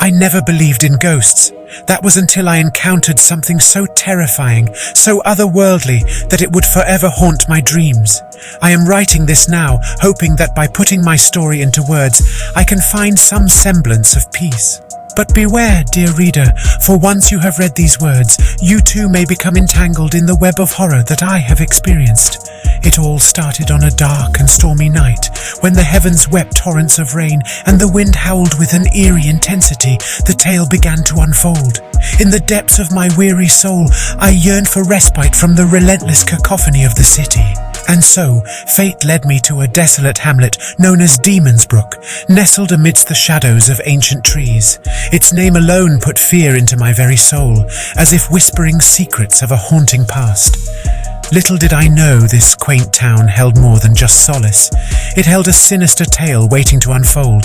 I never believed in ghosts. That was until I encountered something so terrifying, so otherworldly, that it would forever haunt my dreams. I am writing this now, hoping that by putting my story into words, I can find some semblance of peace. But beware, dear reader, for once you have read these words, you too may become entangled in the web of horror that I have experienced. It all started on a dark and stormy night, when the heavens wept torrents of rain and the wind howled with an eerie intensity. The tale began to unfold. In the depths of my weary soul, I yearned for respite from the relentless cacophony of the city. And so, fate led me to a desolate hamlet known as DemonsBrook, nestled amidst the shadows of ancient trees. Its name alone put fear into my very soul, as if whispering secrets of a haunting past. Little did I know this quaint town held more than just solace. It held a sinister tale waiting to unfold.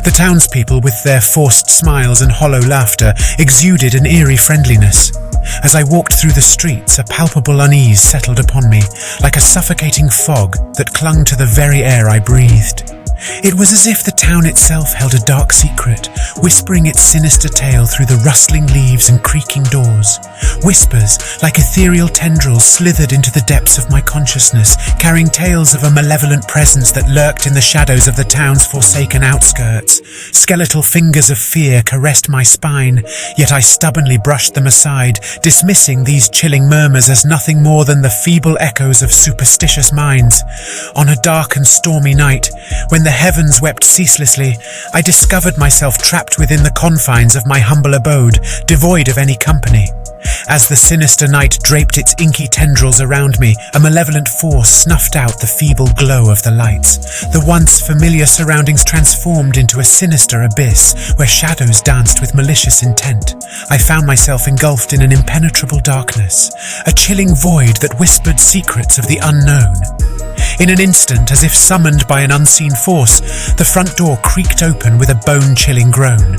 The townspeople, with their forced smiles and hollow laughter, exuded an eerie friendliness. As I walked through the streets, a palpable unease settled upon me, like a suffocating fog that clung to the very air I breathed. It was as if the town itself held a dark secret, whispering its sinister tale through the rustling leaves and creaking doors. Whispers, like ethereal tendrils, slithered into the depths of my consciousness, carrying tales of a malevolent presence that lurked in the shadows of the town's forsaken outskirts. Skeletal fingers of fear caressed my spine, yet I stubbornly brushed them aside, dismissing these chilling murmurs as nothing more than the feeble echoes of superstitious minds. On a dark and stormy night, when the heavens wept ceaselessly, I discovered myself trapped within the confines of my humble abode, devoid of any company. As the sinister night draped its inky tendrils around me, a malevolent force snuffed out the feeble glow of the lights. The once familiar surroundings transformed into a sinister abyss, where shadows danced with malicious intent. I found myself engulfed in an impenetrable darkness, a chilling void that whispered secrets of the unknown. In an instant, as if summoned by an unseen force, the front door creaked open with a bone-chilling groan.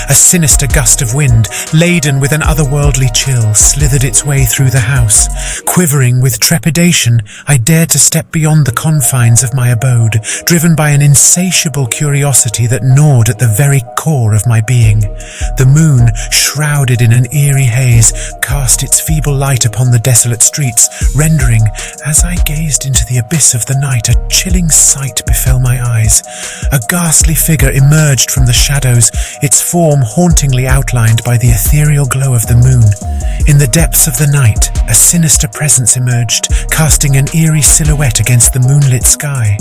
A sinister gust of wind, laden with an otherworldly chill, slithered its way through the house. Quivering with trepidation, I dared to step beyond the confines of my abode, driven by an insatiable curiosity that gnawed at the very core of my being. The moon, shrouded in an eerie haze, cast its feeble light upon the desolate streets, rendering, as I gazed into the abyss of the night, a chilling sight befell my eyes. A ghastly figure emerged from the shadows, its form hauntingly outlined by the ethereal glow of the moon. In the depths of the night, a sinister presence emerged, casting an eerie silhouette against the moonlit sky.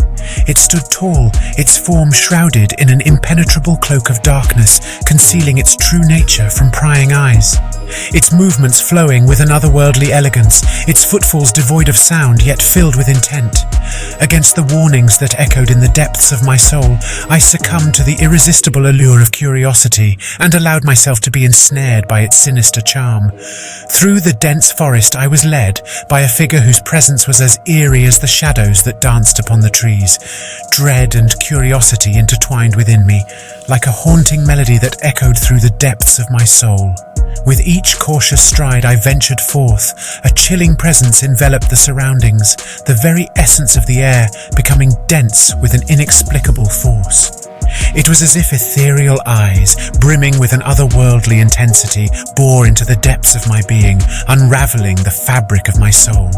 It stood tall, its form shrouded in an impenetrable cloak of darkness, concealing its true nature from prying eyes. Its movements flowing with an otherworldly elegance, its footfalls devoid of sound yet filled with intent. Against the warnings that echoed in the depths of my soul, I succumbed to the irresistible allure of curiosity and allowed myself to be ensnared by its sinister charm. Through the dense forest I was led by a figure whose presence was as eerie as the shadows that danced upon the trees. Dread and curiosity intertwined within me, like a haunting melody that echoed through the depths of my soul. With each cautious stride I ventured forth, a chilling presence enveloped the surroundings, the very essence of the air becoming dense with an inexplicable force. It was as if ethereal eyes, brimming with an otherworldly intensity, bore into the depths of my being, unraveling the fabric of my soul.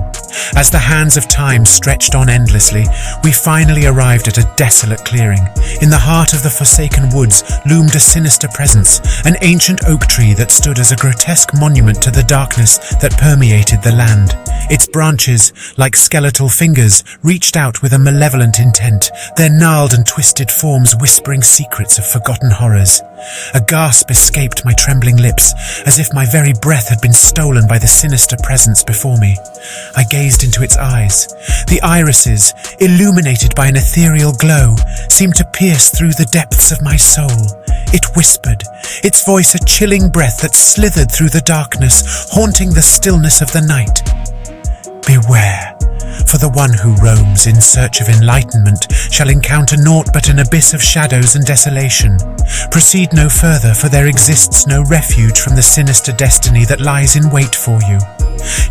As the hands of time stretched on endlessly, we finally arrived at a desolate clearing. In the heart of the forsaken woods loomed a sinister presence, an ancient oak tree that stood as a grotesque monument to the darkness that permeated the land. Its branches, like skeletal fingers, reached out with a malevolent intent, their gnarled and twisted forms whispering secrets of forgotten horrors. A gasp escaped my trembling lips, as if my very breath had been stolen by the sinister presence before me. I gazed into its eyes. The irises, illuminated by an ethereal glow, seemed to pierce through the depths of my soul. It whispered, its voice a chilling breath that slithered through the darkness, haunting the stillness of the night. Beware, for the one who roams in search of enlightenment shall encounter naught but an abyss of shadows and desolation. Proceed no further, for there exists no refuge from the sinister destiny that lies in wait for you.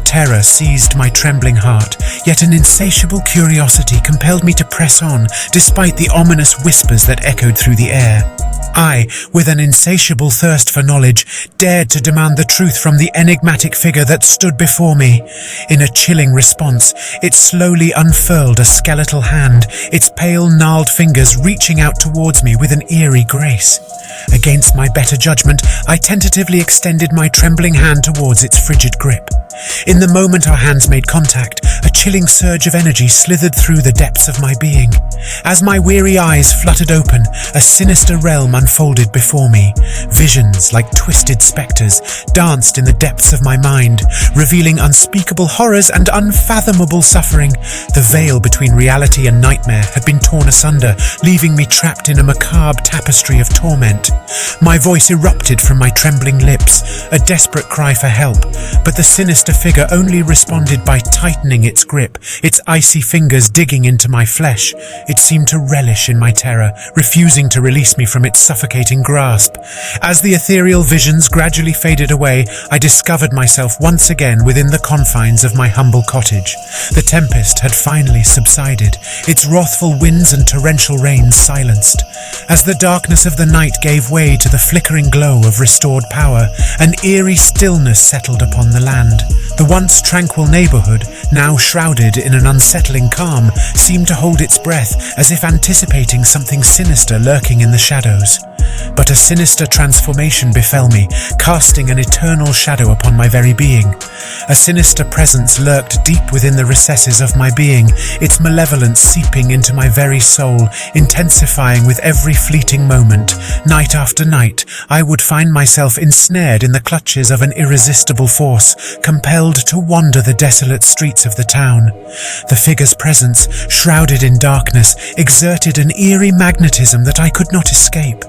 Terror seized my trembling heart, yet an insatiable curiosity compelled me to press on, despite the ominous whispers that echoed through the air. I, with an insatiable thirst for knowledge, dared to demand the truth from the enigmatic figure that stood before me. In a chilling response, it slowly unfurled a skeletal hand, its pale, gnarled fingers reaching out towards me with an eerie grace. Against my better judgment, I tentatively extended my trembling hand towards its frigid grip. In the moment our hands made contact, a chilling surge of energy slithered through the depths of my being. As my weary eyes fluttered open, a sinister realm unfolded before me. Visions, like twisted spectres, danced in the depths of my mind, revealing unspeakable horrors and unfathomable suffering. The veil between reality and nightmare had been torn asunder, leaving me trapped in a macabre tapestry of torment. My voice erupted from my trembling lips, a desperate cry for help, but the sinister figure only responded by tightening its grip, its icy fingers digging into my flesh. It seemed to relish in my terror, refusing to release me from its suffocating grasp. As the ethereal visions gradually faded away, I discovered myself once again within the confines of my humble cottage. The tempest had finally subsided, its wrathful winds and torrential rains silenced. As the darkness of the night gave way to the flickering glow of restored power, an eerie stillness settled upon the land. The once tranquil neighborhood, now shrouded in an unsettling calm, seemed to hold its breath as if anticipating something sinister lurking in the shadows. But a sinister transformation befell me, casting an eternal shadow upon my very being. A sinister presence lurked deep within the recesses of my being, its malevolence seeping into my very soul, intensifying with every fleeting moment. Night after night, I would find myself ensnared in the clutches of an irresistible force, compelled to wander the desolate streets of the town. The figure's presence, shrouded in darkness, exerted an eerie magnetism that I could not escape.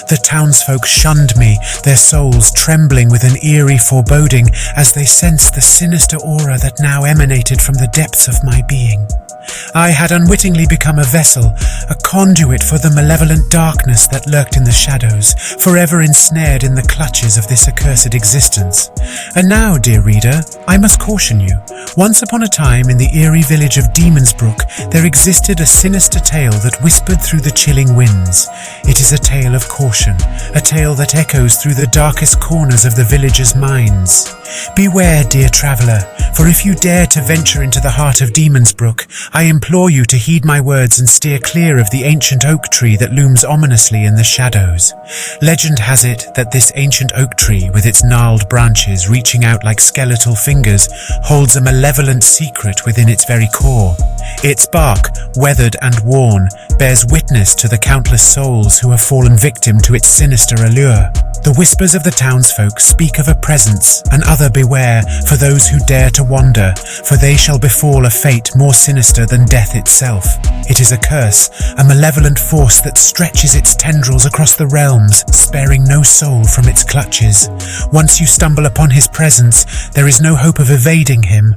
The townsfolk shunned me, their souls trembling with an eerie foreboding as they sensed the sinister aura that now emanated from the depths of my being. I had unwittingly become a vessel, a conduit for the malevolent darkness that lurked in the shadows, forever ensnared in the clutches of this accursed existence. And now, dear reader, I must caution you. Once upon a time in the eerie village of DemonsBrook, there existed a sinister tale that whispered through the chilling winds. It is a tale of caution, a tale that echoes through the darkest corners of the villagers' minds. Beware, dear traveller, for if you dare to venture into the heart of DemonsBrook, I implore you to heed my words and steer clear of the ancient oak tree that looms ominously in the shadows. Legend has it that this ancient oak tree, with its gnarled branches reaching out like skeletal fingers, holds a malevolent secret within its very core. Its bark, weathered and worn, bears witness to the countless souls who have fallen victim to its sinister allure. The whispers of the townsfolk speak of a presence, an other beware, for those who dare to wander, for they shall befall a fate more sinister than death itself. It is a curse, a malevolent force that stretches its tendrils across the realms, sparing no soul from its clutches. Once you stumble upon his presence, there is no hope of evading him